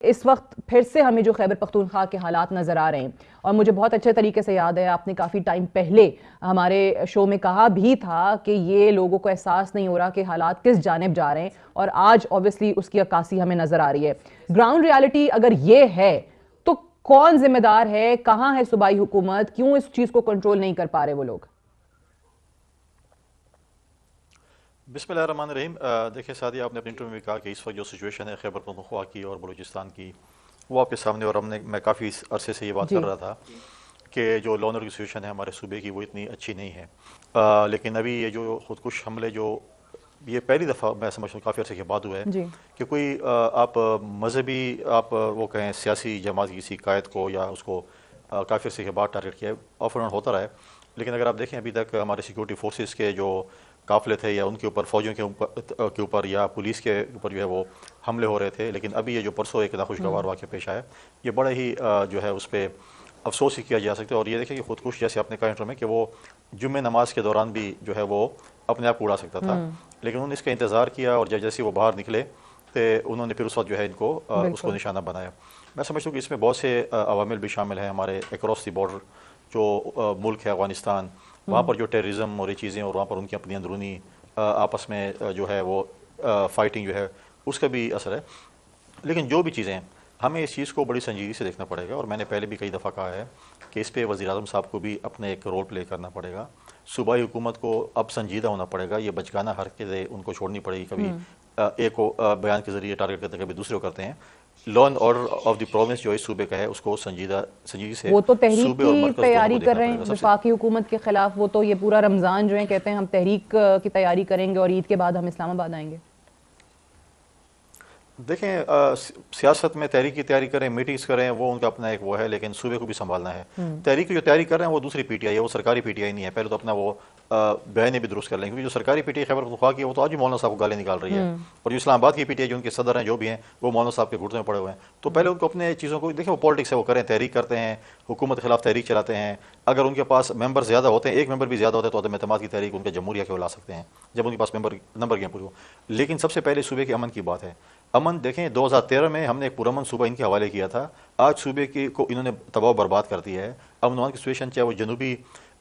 اس وقت پھر سے ہمیں جو خیبر پختونخوا کے حالات نظر آ رہے ہیں، اور مجھے بہت اچھے طریقے سے یاد ہے آپ نے کافی ٹائم پہلے ہمارے شو میں کہا بھی تھا کہ یہ لوگوں کو احساس نہیں ہو رہا کہ حالات کس جانب جا رہے ہیں، اور آج اوبویسلی اس کی عکاسی ہمیں نظر آ رہی ہے۔ گراؤنڈ ریالٹی اگر یہ ہے تو کون ذمہ دار ہے؟ کہاں ہے صوبائی حکومت؟ کیوں اس چیز کو کنٹرول نہیں کر پا رہے وہ لوگ؟ بسم اللہ الرحمن الرحیم۔ دیکھیں سعدیہ، آپ نے اپنے انٹرویو میں کہا کہ اس وقت جو سچویشن ہے خیبر پختونخوا کی اور بلوچستان کی وہ آپ کے سامنے، اور میں کافی عرصے سے یہ بات کر رہا تھا کہ جو لا اینڈ آرڈر کی سچویشن ہے ہمارے صوبے کی وہ اتنی اچھی نہیں ہے، لیکن ابھی یہ جو خودکش حملے جو یہ پہلی دفعہ میں سمجھتا ہوں کافی عرصے کے بعد ہوا ہے کہ کوئی آپ مذہبی آپ وہ کہیں سیاسی جماعت کی کسی قائد کو یا اس کو کافی عرصے کے بعد ٹارگیٹ کیا ہے، آف اینڈ آن ہوتا رہا ہے۔ لیکن اگر آپ دیکھیں ابھی تک ہمارے سیکورٹی فورسز کے جو قافلے تھے یا ان کے اوپر فوجیوں کے اوپر یا پولیس کے اوپر جو ہے وہ حملے ہو رہے تھے، لیکن ابھی یہ جو پرسوں ایک ناخوشگوار واقعہ پیش آیا، یہ بڑا ہی جو ہے اس پہ افسوس ہی کیا جا سکتا ہے۔ اور یہ دیکھیں کہ خودکش جیسے آپ نے کہا انٹرو میں کہ وہ جمعہ نماز کے دوران بھی جو ہے وہ اپنے آپ کو اڑا سکتا تھا، لیکن انہوں نے اس کا انتظار کیا اور جیسے وہ باہر نکلے تو انہوں نے پھر اس وقت جو ہے ان کو اس کو نشانہ بنایا۔ میں سمجھتا ہوں کہ اس میں بہت سے عوامل بھی شامل ہیں ہمارے اکراس دی بارڈر جو ملک ہے افغانستان، وہاں پر جو ٹیررزم اور یہ چیزیں اور وہاں پر ان کی اپنی اندرونی آپس میں جو ہے وہ فائٹنگ جو ہے اس کا بھی اثر ہے۔ لیکن جو بھی چیزیں ہیں ہمیں اس چیز کو بڑی سنجیدگی سے دیکھنا پڑے گا، اور میں نے پہلے بھی کئی دفعہ کہا ہے کہ اس پہ وزیر اعظم صاحب کو بھی اپنے ایک رول پلے کرنا پڑے گا، صوبائی حکومت کو اب سنجیدہ ہونا پڑے گا، یہ بچگانہ حرکتیں ان کو چھوڑنی پڑے گی، کبھی ایک کو بیان کے ذریعے ٹارگیٹ کرتے ہیں کبھی دوسرے کو کرتے ہیں۔ Law and order of the province جو اس صوبے کا ہے اس کو سنجیدگی سے وہ تو تحریک صوبے اور کی مرکز دونوں تیاری کو کر دیکھنا رہے پڑے ہیں گا۔ وفاقی حکومت کے خلاف، وہ تو یہ پورا رمضان جو ہے کہتے ہیں ہم تحریک کی تیاری کریں گے اور عید کے بعد ہم اسلام آباد آئیں گے۔ دیکھیں سیاست میں تحریک کی تیاری کریں، میٹنگز کریں، وہ ان کا اپنا ایک وہ ہے، لیکن صوبے کو بھی سنبھالنا ہے۔ تحریک کی جو تیاری کر رہے ہیں وہ دوسری پی ٹی آئی ہے، وہ سرکاری پی ٹی آئی نہیں ہے۔ پہلے تو اپنا وہ بیان بھی درست کر لیں، کیونکہ جو سرکاری P T I Khyber Pakhtunkhwa کی ہے وہ تو آج بھی مولانا صاحب کو گالیں نکال رہی ہے، اور جو اسلام آباد کی پی ٹی آئی جو ان کے صدر ہیں جو بھی ہیں وہ مولانا صاحب کے گھٹنے میں پڑے ہوئے ہیں۔ تو پہلے ان کو اپنے چیزوں کو دیکھیں، وہ پالیٹکس ہے، وہ کریں، تحریک کرتے ہیں، حکومت کے خلاف تحریک چلاتے ہیں۔ اگر ان کے پاس ممبر زیادہ ہوتے ہیں، ایک ممبر بھی زیادہ ہوتا ہے تو عدم اعتماد کی تحریک ان کے جمہوریہ کے وہ لا سکتے ہیں جب ان کے پاس نمبر کے پورے ہو۔ لیکن سب سے پہلے صوبے کے امن کی بات ہے۔ امن دیکھیں 2013 میں ہم نے ایک پرامن صوبہ ان کے حوالے کیا تھا، آج صوبے کو انہوں نے تباہ و برباد کر دیا ہے۔ امن و امان کی سچویشن چاہے وہ جنوبی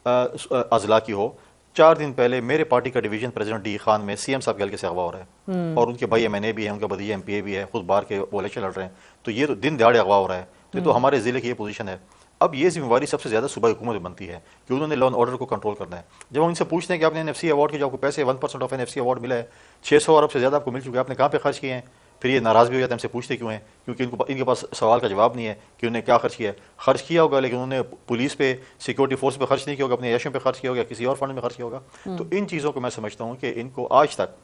اضلاع کی ہو، 4 دن پہلے میرے پارٹی کا ڈویژن پریزیڈنٹ ڈی خان میں سی ایم صاحب کے حلقے سے اغوا ہو رہا ہے، اور ان کے بھائی ایم این اے بھی ہیں، ان کا بھتیجا ایم پی اے بھی ہے، خود باہر کے وہ الیکشن لڑ رہے ہیں، تو یہ تو دن دہاڑے اغوا ہو رہا ہے، یہ تو ہمارے ضلع کی یہ پوزیشن ہے۔ اب یہ ذمہ داری سب سے زیادہ صوبائی حکومت میں بنتی ہے کہ انہوں نے لا اینڈ آرڈر کو کنٹرول کرنا ہے۔ جب ہم ان سے پوچھتے ہیں کہ آپ نے این ایف سی ایوارڈ کے جو آپ کو پیسے 1% of N F C award ملا ہے، 600 ارب سے زیادہ آپ کو مل چکے ہیں، آپ نے کہاں پہ خرچ کیے ہیں؟ پھر یہ ناراض بھی ہو جاتے ہیں، ہم سے پوچھتے کیوں ہیں؟ کیونکہ ان کے پاس سوال کا جواب نہیں ہے کہ انہوں نے کیا خرچ کیا ہے۔ خرچ کیا ہوگا لیکن انہوں نے پولیس پہ، سیکورٹی فورس پہ خرچ نہیں کیا ہوگا، اپنے عیشوں پہ خرچ کیا ہوگا، کسی اور فنڈ میں خرچ کیا ہوگا۔ تو ان چیزوں کو میں سمجھتا ہوں کہ ان کو آج تک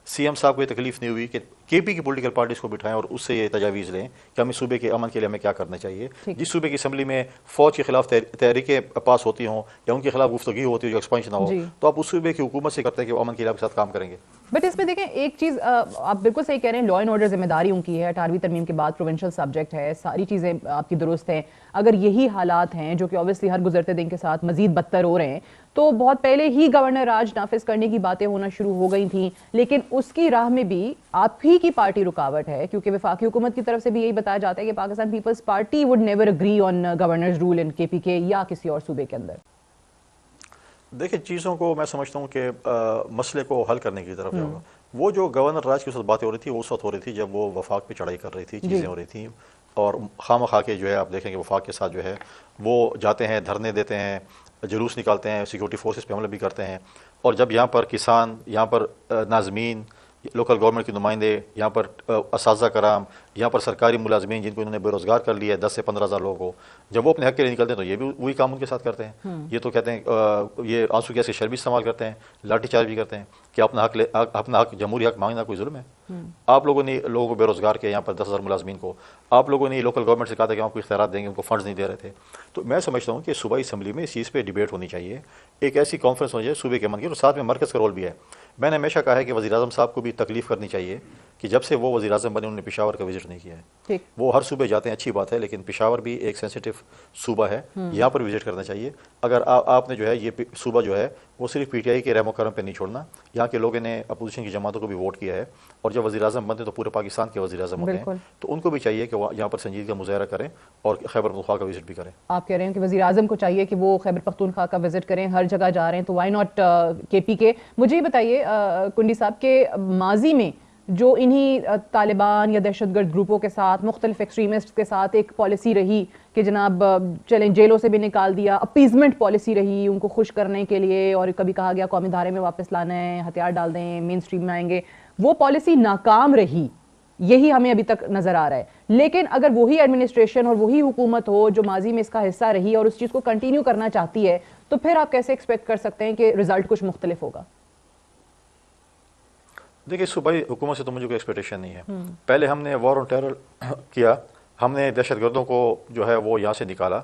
سی ایم صاحب کو یہ تکلیف نہیں ہوئی کہ کے پی کی پولیٹیکل پارٹیز کو بٹھائیں اور اس سے یہ تجاویز لیں کہ ہمیں صوبے کے امن کے لیے ہمیں کیا کرنا چاہیے۔ جس صوبے کی اسمبلی میں فوج کے خلاف تحریکیں پاس ہوتی ہوں یا ان کے خلاف گفتگو ہوتی ہو جو ایکسپینشن نہ ہو، تو آپ اس صوبے کی حکومت سے کرتے ہیں کہ وہ امن کے لیے آپ کے ساتھ کام کریں گے۔ بٹ اس میں دیکھیں ایک چیز آپ بالکل صحیح کہہ رہے ہیں، لا اینڈ آرڈر ذمہ داری ان کی ہے، 18ویں ترمیم کے بعد پروونشل سبجیکٹ ہے، ساری چیزیں آپ کی درست ہیں۔ اگر یہی حالات ہیں جو کہ اوبویسلی ہر گزرتے دن کے ساتھ مزید بدتر ہو رہے ہیں، تو بہت پہلے ہی گورنر راج نافذ کرنے کی باتیں ہونا شروع ہو گئی تھیں، لیکن اس کی راہ میں بھی آپ ہی کی پارٹی رکاوٹ ہے، کیونکہ وفاقی حکومت کی طرف سے بھی یہی بتایا جاتا ہے کہ Pakistan Peoples Party would never agree on governor's rule in K P کے یا کسی اور صوبے کے اندر۔ دیکھیں چیزوں کو میں سمجھتا ہوں کہ مسئلے کو حل کرنے کی طرف جاؤں گا۔ وہ جو گورنر راج کی اس وقت باتیں ہو رہی تھی وہ اس وقت ہو رہی تھی جب وہ وفاق پہ چڑھائی کر رہی تھی، چیزیں ہو رہی تھیں، اور خواہ مخواہ کے جو ہے آپ دیکھیں کہ وفاق کے ساتھ جو ہے وہ جاتے ہیں، دھرنے دیتے ہیں، جلوس نکالتے ہیں، سیکورٹی فورسز پہ حملے بھی کرتے ہیں، اور جب یہاں پر کسان، یہاں پر ناظمین، لوکل گورنمنٹ کے نمائندے، یہاں پر اساتذہ کرام، یہاں پر سرکاری ملازمین جن کو انہوں نے بے روزگار کر لیا ہے 10 سے 15 ہزار لوگوں کو، جب وہ اپنے حق کے لیے نکلتے ہیں تو یہ بھی وہی کام ان کے ساتھ کرتے ہیں۔ یہ تو کہتے ہیں یہ آنسو گیس کے شر بھی استعمال کرتے ہیں، لاٹھی چارج بھی کرتے ہیں کہ اپنا حق جمہوری حق مانگنا کوئی ظلم ہے؟ آپ لوگوں نے لوگوں کو بے روزگار کیا، یہاں پر 10,000 ملازمین کو، آپ لوگوں نے لوکل گورنمنٹ سے کہا تھا کہ ہم کو اختیارات دیں گے، ان کو فنڈز نہیں دے رہے تھے۔ تو میں سمجھتا ہوں کہ صوبائی اسمبلی میں اس چیز پہ ڈیبیٹ ہونی چاہیے، ایک ایسی کانفرنس ہونی چاہیے صوبے کے امن کی، اور ساتھ میں مرکز کا رول بھی ہے۔ میں نے ہمیشہ کہا ہے کہ وزیر اعظم صاحب کو بھی تکلیف کرنی چاہیے کہ کہ جب سے وہ وزیر اعظم بنے انہوں نے پشاور کا وزٹ نہیں کیا ہے. ٹھیک. وہ ہر صوبے جاتے ہیں، اچھی بات ہے، لیکن پشاور بھی ایک سینسیٹیو صوبہ ہے، یہاں پر وزٹ کرنا چاہیے. اگر آپ نے جو ہے یہ صوبہ جو ہے وہ صرف پی ٹی آئی کے رحم و کرم پہ نہیں چھوڑنا. یہاں کے لوگوں نے اپوزیشن کی جماعتوں کو بھی ووٹ کیا ہے، اور جب وزیر اعظم بنتے تو پورے پاکستان کے وزیر اعظم ہوتے ہیں، تو ان کو بھی چاہیے کہ وہ یہاں پر سنجیدگی کا مظاہرہ کریں اور خیبر پختونخوا کا وزٹ بھی کریں. آپ کہہ رہے ہیں کہ وزیر اعظم کو چاہیے کہ وہ خیبر پختونخوا کا وزٹ کریں، ہر جگہ جا رہے ہیں تو وائی ناٹ کے پی کے. مجھے یہ بتائیے کنڈی صاحب کہ ماضی میں جو انہی طالبان یا دہشت گرد گروپوں کے ساتھ، مختلف ایکسٹریمسٹ کے ساتھ ایک پالیسی رہی کہ جناب چلیں جیلوں سے بھی نکال دیا، اپیزمنٹ پالیسی رہی ان کو خوش کرنے کے لیے، اور کبھی کہا گیا قومی دھارے میں واپس لانا ہے، ہتھیار ڈال دیں، مین سٹریم میں آئیں گے، وہ پالیسی ناکام رہی، یہی ہمیں ابھی تک نظر آ رہا ہے. لیکن اگر وہی ایڈمنسٹریشن اور وہی حکومت ہو جو ماضی میں اس کا حصہ رہی اور اس چیز کو کنٹینیو کرنا چاہتی ہے، تو پھر آپ کیسے ایکسپیکٹ کر سکتے ہیں کہ رزلٹ کچھ مختلف ہوگا؟ دیکھیے صوبائی حکومت سے تو مجھے کوئی ایکسپیکٹیشن نہیں ہے. پہلے ہم نے وار آن ٹیرر کیا، ہم نے دہشت گردوں کو جو ہے وہ یہاں سے نکالا،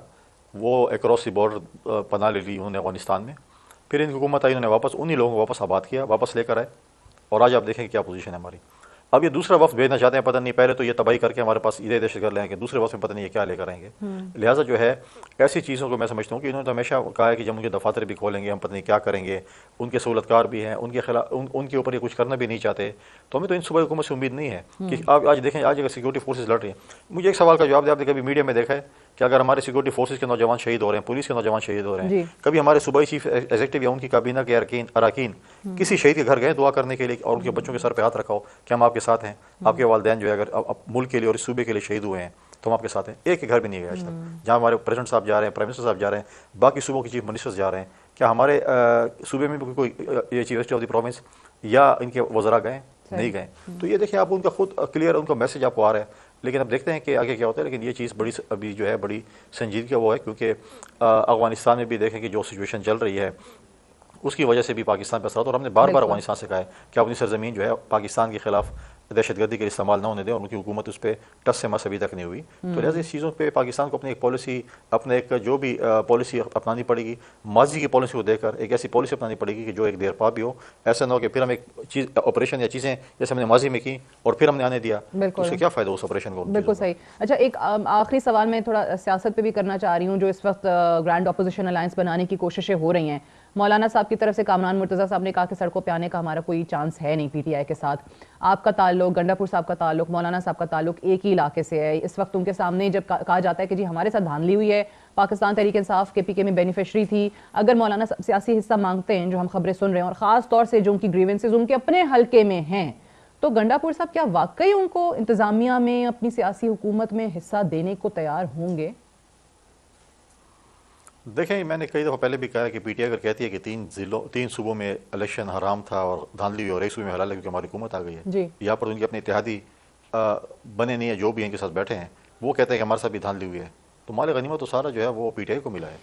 وہ اکراس دی بارڈر پناہ لے لی انہوں نے افغانستان میں. پھر ان کی حکومت آئی، انہوں نے واپس انہی لوگوں کو واپس آباد کیا، واپس لے کر آئے، اور آج آپ دیکھیں کہ کیا پوزیشن ہے ہماری. اب یہ دوسرا وفد بھیجنا چاہتے ہیں، پتہ نہیں پہلے تو یہ تباہی کر کے ہمارے پاس ادھر دہشت گرد لیں گے، دوسرے وفد میں پتہ نہیں یہ کیا لے کر آئیں گے. لہٰذا جو ہے ایسی چیزوں کو میں سمجھتا ہوں کہ انہوں نے تو ہمیشہ کہا ہے کہ جب ان کے دفاتر بھی کھولیں گے ہم پتہ نہیں کیا کریں گے، ان کے سہولت کار بھی ہیں، ان کے خلاف ان کے اوپر یہ کچھ کرنا بھی نہیں چاہتے. تو ہمیں تو ان صوبائی حکومت سے امید نہیں ہے کہ آپ آج دیکھیں آج اگر سیکورٹی فورسز لڑ رہی ہیں. مجھے ایک سوال کا جواب دیں، آپ نے کبھی میڈیا میں دیکھا ہے کہ اگر ہمارے سیکورٹی فورسز کے نوجوان شہید ہو رہے ہیں، پولیس کے نوجوان شہید ہو رہے ہیں، کبھی ہمارے صوبائی چیف ایگزیکٹو یا ان کی کابینہ کے اراکین کسی شہید کے گھر گئے دعا کرنے کے لیے اور ان کے بچوں کے سر پہ ہاتھ رکھا ہو کہ ہم آپ کے ساتھ ہیں، آپ کے والدین جو ہے اگر ملک کے لیے اور اس صوبے کے لیے شہید ہوئے ہیں تو ہم آپ کے ساتھ ہیں؟ ایک کے گھر بھی نہیں گئے آج تک. جہاں ہمارے پریزیڈنٹ صاحب جا رہے ہیں، پرائم منسٹر صاحب جا رہے ہیں، باقی صوبوں کے چیف منسٹرز جا رہے ہیں، کیا ہمارے صوبے میں بھی کوئی یہ chief minister of the province یا ان کے وزراء گئے؟ نہیں گئے. تو یہ دیکھیں آپ ان کا خود کلیئر ان کا میسج آپ کو آ رہا ہے، لیکن اب دیکھتے ہیں کہ آگے کیا ہوتا ہے. لیکن یہ چیز بڑی ابھی جو ہے بڑی سنجیدگی وہ ہے، کیونکہ افغانستان میں بھی دیکھیں کہ جو سچویشن چل رہی ہے اس کی وجہ سے بھی پاکستان پہ اثرات، اور ہم نے بار بار افغانستان سے کہا ہے کہ اپنی سرزمین جو ہے پاکستان کے خلاف دہشت گردی کے استعمال نہ ہونے دیں، اور ان کی حکومت اس پہ ٹس سے مس ابھی تک نہیں ہوئی. تو لہٰذا اس چیزوں پہ پاکستان کو اپنی ایک پالیسی، اپنے ایک جو بھی پالیسی اپنانی پڑے گی، ماضی کی پالیسی کو دیکھ کر ایک ایسی پالیسی اپنانی پڑے گی کہ جو ایک دیر پا بھی ہو. ایسا نہ ہو کہ پھر ہم ایک چیز آپریشن یا چیزیں جیسے ہم نے ماضی میں کی اور پھر ہم نے آنے دیا، تو اس سے کیا فائدہ اس آپریشن کو. بالکل صحیح. اچھا ایک آخری سوال میں تھوڑا سیاست پہ بھی کرنا چاہ رہی ہوں، جو اس وقت گرینڈ اپوزیشن الائنس بنانے کی کوششیں ہو رہی ہیں. مولانا صاحب کی طرف سے کامران مرتضیٰ صاحب نے کہا کہ سڑکوں پہ آنے کا ہمارا کوئی چانس ہے نہیں پی ٹی آئی کے ساتھ. آپ کا تعلق، گنڈا پور صاحب کا تعلق، مولانا صاحب کا تعلق ایک ہی علاقے سے ہے. اس وقت ان کے سامنے جب کہا جاتا ہے کہ جی ہمارے ساتھ دھاندلی ہوئی ہے، پاکستان تحریک انصاف کے پی کے میں بینیفیشری تھی، اگر مولانا صاحب سیاسی حصہ مانگتے ہیں، جو ہم خبریں سن رہے ہیں، اور خاص طور سے جو ان کی گریونسز ان کے اپنے حلقے میں ہیں، تو گنڈا پور صاحب کیا واقعی ان کو انتظامیہ میں اپنی سیاسی حکومت میں حصہ دینے کو تیار ہوں گے؟ دیکھیں میں نے کئی دفعہ پہلے بھی کہا ہے کہ پی ٹی آئی اگر کہتی ہے کہ تین صوبوں میں الیکشن حرام تھا اور دھاندلی ہوئی اور ایک صوبے میں حلال ہے کیونکہ ہماری حکومت آ گئی ہے، یہاں پر ان کے اپنے اتحادی بنے نہیں ہیں جو بھی ان کے ساتھ بیٹھے ہیں، وہ کہتے ہیں کہ ہمارے ساتھ بھی دھاندلی ہوئی ہے، تو مال غنیمت تو سارا جو ہے وہ پی ٹی آئی کو ملا ہے.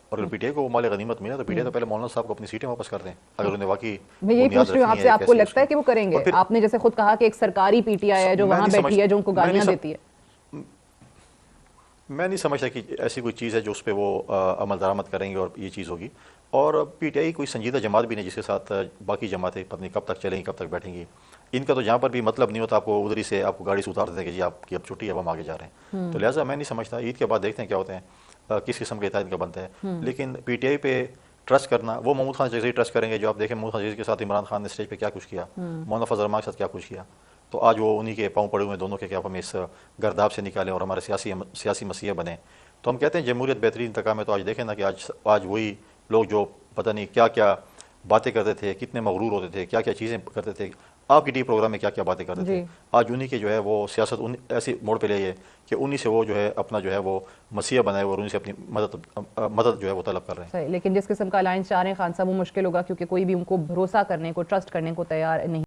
اور اگر پی ٹی آئی کو مال غنیمت ملا تو پی ٹی آئی تو پہلے مولانا صاحب کو اپنی سیٹیں واپس کر دیں اگر انہیں واقعی. میں یہی پوچھ رہی ہوں آپ سے، آپ کو لگتا ہے کہ وہ کریں گے؟ آپ نے جیسے خود کہا کہ ایک سرکاری پی ٹی آئی ہے جو وہاں بیٹھی ہے، جو ان کو گالیاں دیتی ہے. میں نہیں سمجھتا کہ ایسی کوئی چیز ہے جو اس پہ وہ عمل درآمد کریں گے اور یہ چیز ہوگی. اور پی ٹی آئی کوئی سنجیدہ جماعت بھی نہیں جس کے ساتھ باقی جماعتیں پتہ نہیں کب تک چلیں گی، کب تک بیٹھیں گی. ان کا تو جہاں پر بھی مطلب نہیں ہوتا، آپ کو ادھر ہی سے آپ کو گاڑی سے اتار دیتے ہیں کہ جی آپ کی اب چھٹی ہے، اب ہم آگے جا رہے ہیں. تو لہٰذا میں نہیں سمجھتا، عید کے بعد دیکھتے ہیں کیا ہوتے ہیں، کس قسم کا اتحاد کا بنتا ہے. لیکن پی ٹی آئی پہ ٹرسٹ کرنا، وہ محمود خان جیسے ہی ٹرسٹ کریں گے. جو آپ دیکھیں محمود خان جیسے کے ساتھ عمران خان نے اسٹیج پہ کیا کچھ کیا، مولانا فضل الرحمان کے ساتھ کیا کچھ کیا، تو آج وہ انہی کے پاؤں پڑے ہوئے دونوں کے کہ آپ ہمیں اس گرداب سے نکالیں اور ہمارے سیاسی مسیح بنیں. تو ہم کہتے ہیں جمہوریت بہترین انتقام ہے. تو آج دیکھیں نا کہ آج وہی لوگ جو پتہ نہیں کیا کیا باتیں کرتے تھے، کتنے مغرور ہوتے تھے، کیا کیا چیزیں کرتے تھے، آپ کی ٹی پروگرام میں کیا کیا باتیں کرتے تھے، آج انہی کے جو ہے وہ سیاست ایسی موڑ پہ لے ہے کہ انہی سے وہ جو ہے اپنا جو ہے وہ مسیح بنائے اور انہی سے اپنی مدد جو ہے وہ طلب کر رہے ہیں. لیکن جس قسم کا الائنس چاہ رہے ہیں خان صاحب وہ مشکل ہوگا، کیونکہ کوئی بھی ان کو بھروسہ کرنے کو، ٹرسٹ کرنے کو تیار نہیں.